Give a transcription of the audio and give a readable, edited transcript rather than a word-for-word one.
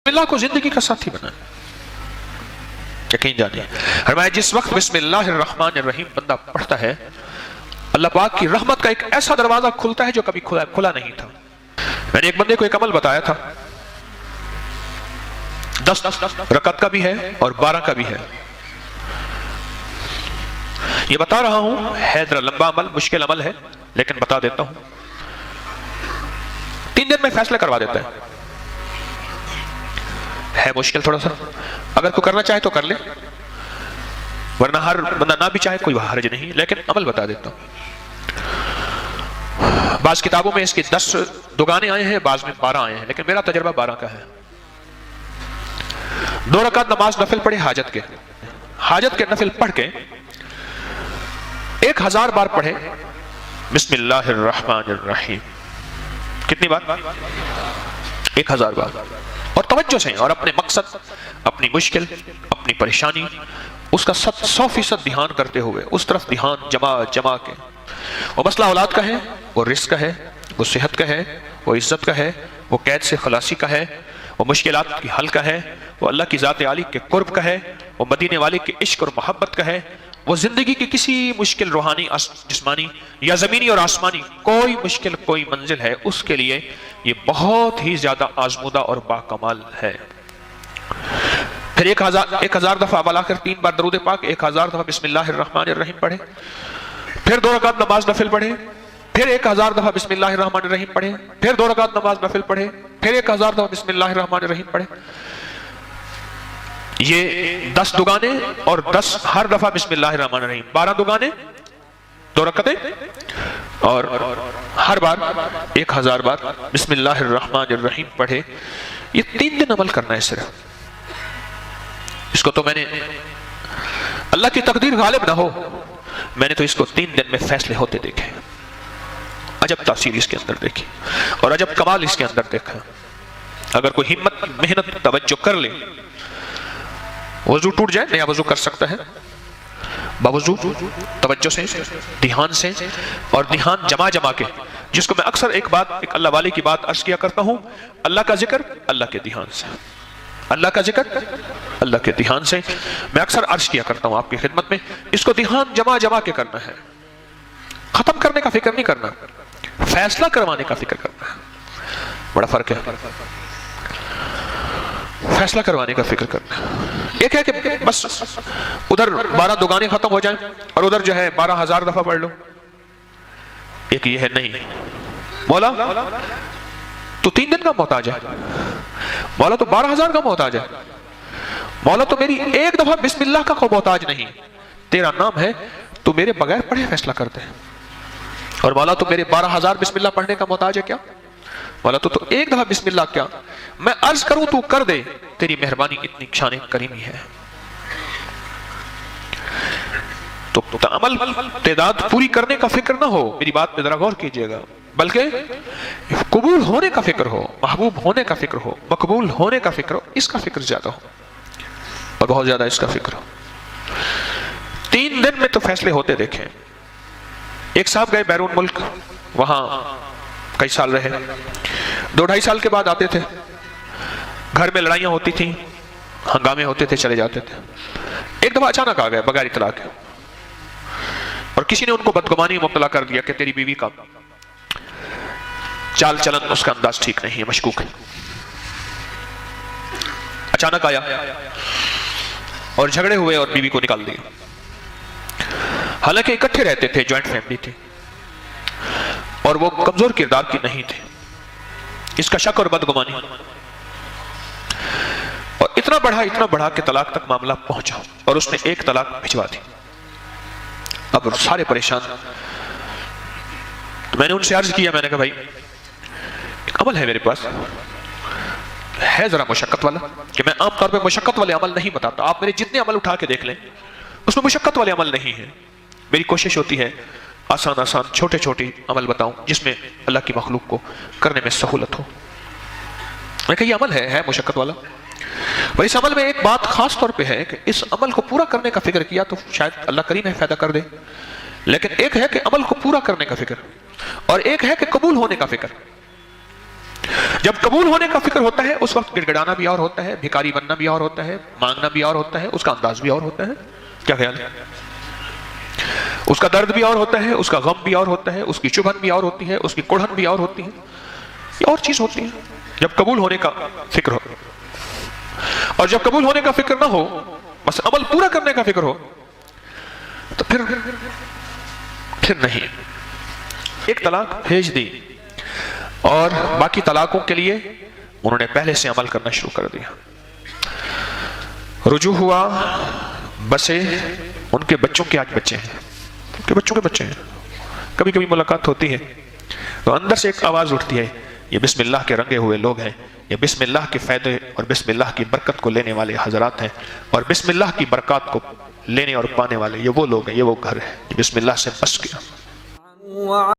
بسم اللہ کو زندگی کا ساتھی بنائیں، یقین جانیے۔ فرمایا جس وقت بسم اللہ الرحمن الرحیم بندہ پڑھتا ہے، اللہ پاک کی رحمت کا ایک ایسا دروازہ کھلتا ہے جو کبھی کھلا نہیں تھا۔ میں نے ایک بندے کو ایک عمل بتایا تھا، 10 رکعت کا بھی ہے اور 12 کا بھی ہے۔ یہ بتا رہا ہوں، ہے ذرا لمبا عمل، مشکل عمل ہے، لیکن بتا دیتا ہوں۔ 3 دن میں فیصلہ کروا دیتا ہے مشکل تھوڑا سا، اگر کوئی کرنا چاہے تو کر لے، ورنہ ہر بندہ نہ بھی چاہے کوئی حرج نہیں، لیکن عمل بتا دیتا ہوں۔ بعض کتابوں میں اس کے 10 دگانے آئے ہیں، بعض میں 12 آئے ہیں، لیکن میرا تجربہ 12 کا ہے۔ 2 رکعت نماز نفل پڑھے حاجت کے نفل پڑھ کے 1000 بار پڑھے بسم اللہ الرحمن الرحیم۔ کتنی بار؟ 1000 بار، اور توجہ سے اور اپنے مقصد، اپنی مشکل، اپنی پریشانی، اس کا 100% دھیان کرتے ہوئے اس طرف دھیان جما کے۔ وہ مسئلہ اولاد کا ہے، وہ رزق کا ہے، وہ صحت کا ہے، وہ عزت کا ہے، وہ قید سے خلاصی کا ہے، وہ مشکلات کی حل کا ہے، وہ اللہ کی ذات عالی کے قرب کا ہے، وہ مدینے والے کے عشق اور محبت کا ہے، وہ زندگی کی کسی مشکل روحانی، جسمانی یا زمینی اور آسمانی کوئی مشکل، کوئی منزل ہے، اس کے لیے یہ بہت ہی زیادہ آزمودہ اور باکمال ہے۔ پھر 1000 دفعہ بلا کر 3 بار درود پاک، 1000 دفعہ بسم اللہ الرحمن الرحیم پڑھے، پھر 2 رکعت نماز نفل پڑھے، پھر 1000 دفعہ بسم اللہ الرحمن الرحیم پڑھے، پھر 2 رکعت نماز نفل پڑھے، پھر 1000 دفعہ بسم اللہ الرحمن الرحیم پڑھے۔ یہ 10 دگانے اور 10 ہر دفعہ بسم اللہ الرحمن الرحیم، 12 دگانے، 2 رکعتیں، اور ہر بار 1000 بار بسم اللہ الرحمن الرحیم پڑھے۔ یہ 3 دن عمل کرنا ہے صرف۔ اس کو تو میں نے، اللہ کی تقدیر غالب نہ ہو، میں نے تو اس کو 3 دن میں فیصلے ہوتے دیکھے، عجب تاثیر اس کے اندر دیکھی اور عجب کمال اس کے اندر دیکھا۔ اگر کوئی ہمت، محنت، توجہ کر لے، وضو ٹوٹ جائے نیا وضو کر سکتا ہے، باوضو توجہ سے، دھیان سے، اور دھیان جما کے، جس کو میں اکثر ایک اللہ والے کی بات عرض کیا کرتا ہوں، اللہ کا ذکر اللہ کے دھیان سے، اللہ کا ذکر اللہ کے دھیان سے۔ میں اکثر عرض کیا کرتا ہوں آپ کی خدمت میں، اس کو دھیان جما کے کرنا ہے، ختم کرنے کا فکر نہیں کرنا، فیصلہ کروانے کا فکر کرنا ہے۔ بڑا فرق ہے، فیصلہ کروانے کا فکر کرنا۔ ایک ہے کہ بس ادھر 12 دگانے ختم ہو جائیں اور ادھر جو ہے 12000 دفعہ پڑھ لو۔ ایک یہ ہے نہیں، مولا تو 3 دن کا محتاج ہے، مولا تو 12000 کا محتاج ہے، مولا تو میری 1 دفعہ بسم اللہ کا کوئی محتاج نہیں، تیرا نام ہے تو میرے بغیر پڑھے فیصلہ کرتے ہیں، اور مولا تو میرے 12000 بسم اللہ پڑھنے کا محتاج ہے کیا؟ مولا تو 1 دفعہ بسم اللہ کیا میں عرض کروں تو کر دے، تیری مہربانی اتنی شان کریمی ہے۔ تو عمل تعداد پوری کرنے کا فکر نہ ہو، میری بات پہ ذرا غور کیجئے گا، بلکہ قبول ہونے کا فکر ہو، محبوب ہونے کا فکر ہو، مقبول ہونے کا فکر ہو، اس کا فکر زیادہ ہو، اور بہت زیادہ اس کا فکر ہو۔ 3 دن میں تو فیصلے ہوتے دیکھیں۔ ایک صاحب گئے بیرون ملک، وہاں کئی سال رہے، 2-2.5 سال کے بعد آتے تھے، گھر میں لڑائیاں ہوتی تھیں، ہنگامے ہوتے تھے، چلے جاتے تھے۔ ایک دفعہ اچانک آ گئے بغیر اطلاع کے، اور کسی نے ان کو بدگمانی مبتلا کر دیا کہ تیری بیوی کا چال چلن، اس کا انداز ٹھیک نہیں ہے، مشکوک ہے۔ اچانک آیا اور جھگڑے ہوئے اور بیوی کو نکال دیا، حالانکہ اکٹھے رہتے تھے، جوائنٹ فیملی تھی، اور وہ کمزور کردار کی نہیں تھے۔ اس کا شک اور بدگمانی، اور اتنا بڑھا کہ طلاق تک معاملہ پہنچا، اور اس نے 1 طلاق بھجوا دی۔ اب سارے پریشان۔ تو میں نے ان سے عرض کیا، میں نے کہا بھائی ایک عمل ہے میرے پاس، ہے ذرا مشقت والا، کہ میں عام طور پہ مشقت والے عمل نہیں بتاتا، آپ میرے جتنے عمل اٹھا کے دیکھ لیں اس میں مشقت والے عمل نہیں ہے، میری کوشش ہوتی ہے آسان چھوٹے عمل بتاؤں جس میں اللہ کی مخلوق کو کرنے میں سہولت ہو۔ میں کہا یہ عمل ہے مشقت والا، اور اس عمل میں ایک بات خاص طور پہ ہے کہ اس عمل کو پورا کرنے کا فکر کیا تو شاید اللہ کریم ہے فائدہ کر دے، لیکن ایک ہے کہ عمل کو پورا کرنے کا فکر، اور ایک ہے کہ قبول ہونے کا فکر۔ جب قبول ہونے کا فکر ہوتا ہے اس وقت گڑگڑانا بھی اور ہوتا ہے، بھکاری بننا بھی اور ہوتا ہے، مانگنا بھی اور ہوتا ہے، اس کا انداز بھی اور ہوتا ہے. کیا خیال ہے؟ اس کا درد بھی اور ہوتا ہے، اس کا غم بھی اور ہوتا ہے، اس کی چبھن بھی اور ہوتی ہے، اس کی کڑھن بھی اور ہوتی ہے، یہ اور چیز ہوتی ہے جب قبول ہونے کا فکر ہو. اور جب قبول ہونے کا فکر نہ ہو، بس عمل پورا کرنے کا فکر ہو، تو پھر نہیں. ایک طلاق بھیج دی اور باقی طلاقوں کے لیے انہوں نے پہلے سے عمل کرنا شروع کر دیا. رجوع ہوا، بسے ان کے بچوں کے آج بچے ہیں، ان کے بچوں کے بچے ہیں. کبھی کبھی ملاقات ہوتی ہے تو اندر سے ایک آواز اٹھتی ہے، یہ بسم اللہ کے رنگے ہوئے لوگ ہیں، یہ بسم اللہ کے فائدے اور بسم اللہ کی برکت کو لینے والے حضرات ہیں، اور بسم اللہ کی برکات کو لینے اور پانے والے یہ وہ لوگ ہیں، یہ وہ گھر ہے، یہ بسم اللہ سے بس گیا.